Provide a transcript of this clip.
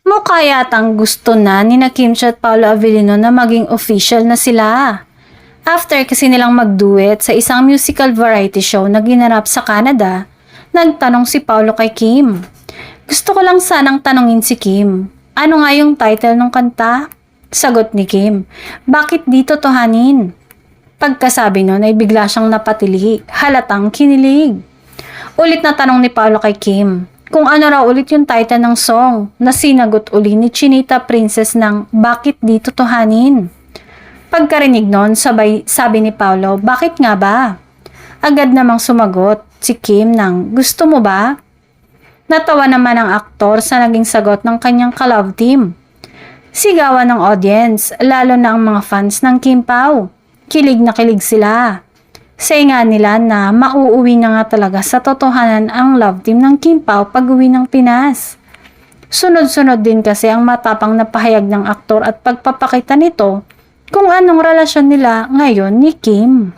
Mukha yatang gusto na ni na Kim Chiu at Paolo Avellino na maging official na sila. After kasi nilang magduet sa isang musical variety show na ginanap sa Canada, nagtanong si Paolo kay Kim. Gusto ko lang sanang tanongin si Kim, ano nga yung title ng kanta? Sagot ni Kim, bakit di totohanin? Pagkasabi nun ay bigla siyang napatili, halatang kinilig. Ulit na tanong ni Paolo kay Kim, kung ano raw ulit yung title ng song na sinagot uli ni Chinita Princess ng bakit di totohanin? Pagkarinig nun, sabi ni Paolo, bakit nga ba? Agad namang sumagot si Kim ng, gusto mo ba? Natawa naman ang aktor sa naging sagot ng kanyang ka-love team. Sigawan ng audience, lalo na ang mga fans ng Kim Pao. Kilig na kilig sila. Say nga nila na mauuwi na nga talaga sa totohanan ang love team ng Kim Pao pag-uwi ng Pinas. Sunod-sunod din kasi ang matapang na pahayag ng aktor at pagpapakita nito kung anong relasyon nila ngayon ni Kim.